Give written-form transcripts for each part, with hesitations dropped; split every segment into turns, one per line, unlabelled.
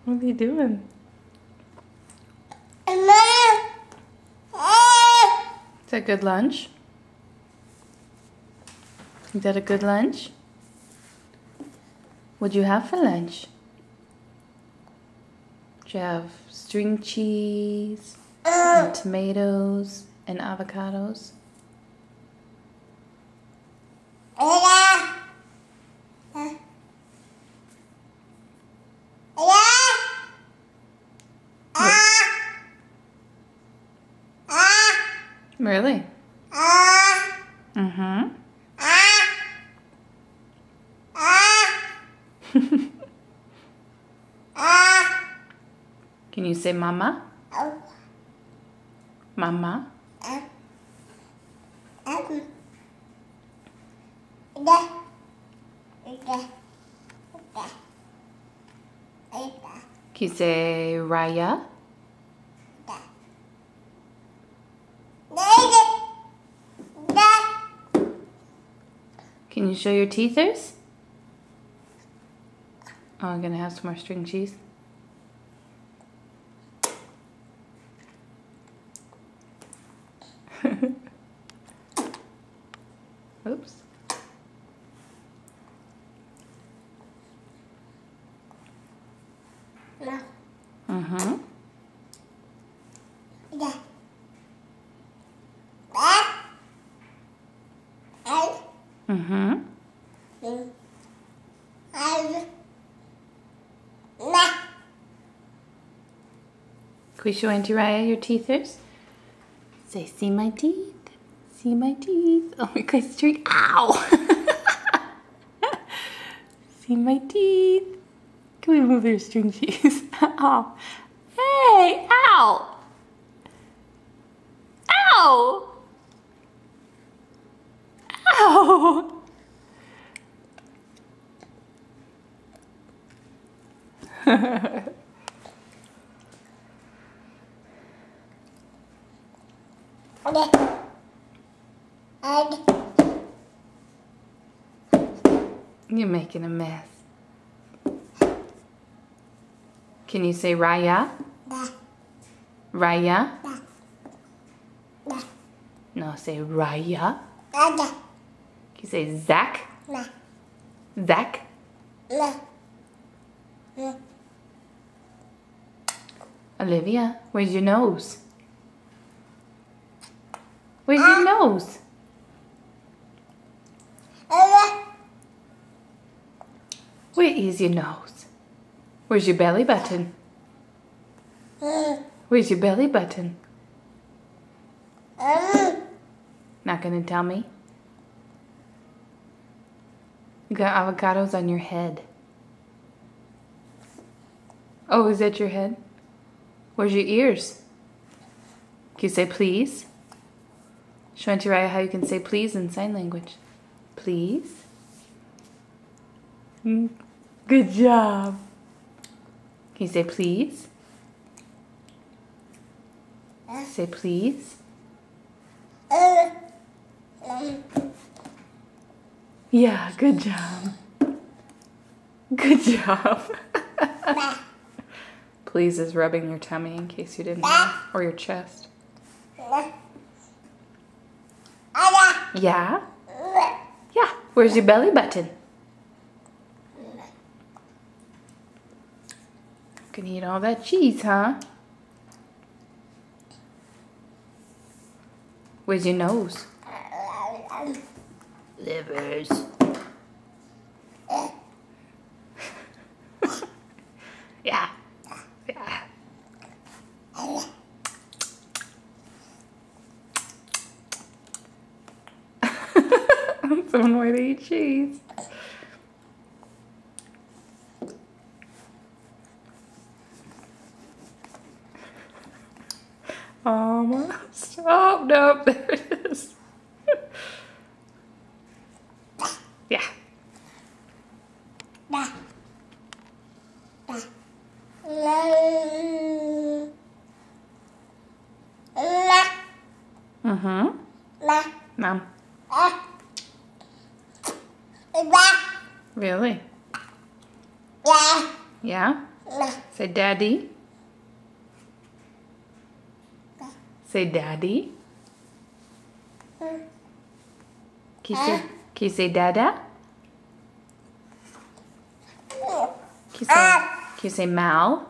What are you doing? Is that good lunch? Is that a good lunch? What'd you have for lunch? Did you have string cheese and tomatoes and avocados? Really? Mm-hmm. Can you say mama? Mama? Can you say Raya? Can you show your teethers? Oh, I'm gonna have some more string cheese. Oops. Mm-hmm. Mm-hmm. Can we show Auntie Raya your teethers? Say, see my teeth. See my teeth. Oh my God, string. Ow! See my teeth. Can we move your string cheese? Ow. Hey, ow! Ow! Ow! You're making a mess. Can you say Raya? Raya? No, say Raya. Can you say Zach? Zach? Olivia, where's your nose? Where's your nose? Where is your nose? Where's your belly button? Where's your belly button? Not gonna tell me? You got avocados on your head. Oh, is that your head? Where's your ears? Can you say please? Show Auntie Raya how you can say please in sign language. Please. Good job. Can you say please? Say please. Yeah, good job. Good job. Please is rubbing your tummy in case you didn't know, or your chest. Yeah? Yeah. Where's your belly button? You can eat all that cheese, huh? Where's your nose? Livers. Yeah. Yeah. That's one way to eat cheese. Almost. Oh, nope. There it is. Yeah. Mm-hmm. Mom. Really? Yeah? Say daddy. Say daddy. Can you say dada? Can you say Mao?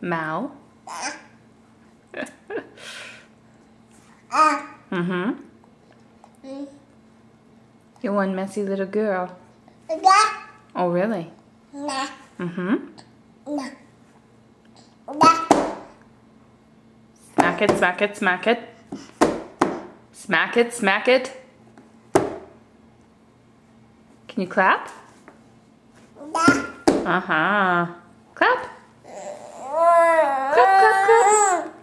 Mao. Mm-hmm. You're one messy little girl. Oh, really? Mm-hmm. Smack it, smack it, smack it. Smack it, smack it. Can you clap? Uh-huh. Clap. Clap, clap, clap.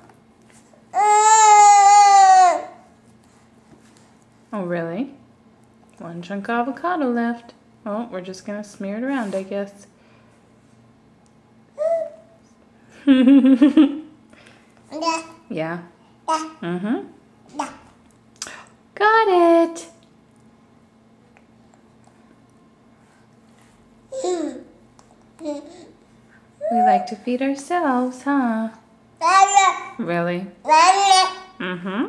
Oh, really? One chunk of avocado left. Oh, we're just gonna smear it around, I guess. Yeah. Mm-hmm. Got it. We like to feed ourselves, huh? Really? Mm-hmm.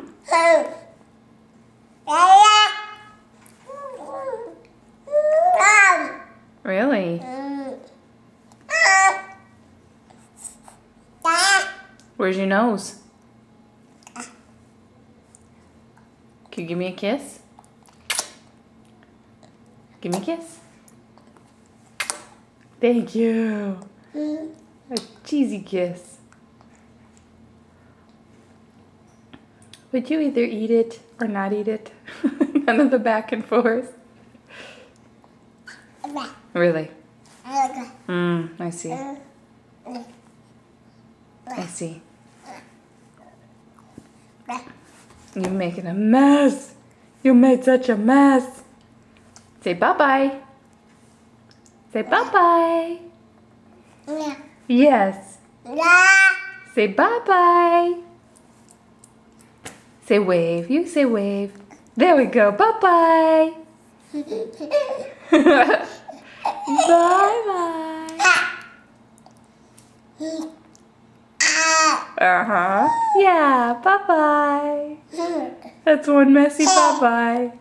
Really? Where's your nose? Can you give me a kiss? Give me a kiss. Thank you. A cheesy kiss. Would you either eat it or not eat it? None of the back and forth. Really? I see. I see. You're making a mess. You made such a mess. Say bye-bye. Say bye-bye. Yes. Say bye-bye. Say wave. You say wave. There we go. Bye-bye. Bye-bye. Uh-huh. Yeah, bye-bye. That's one messy bye-bye.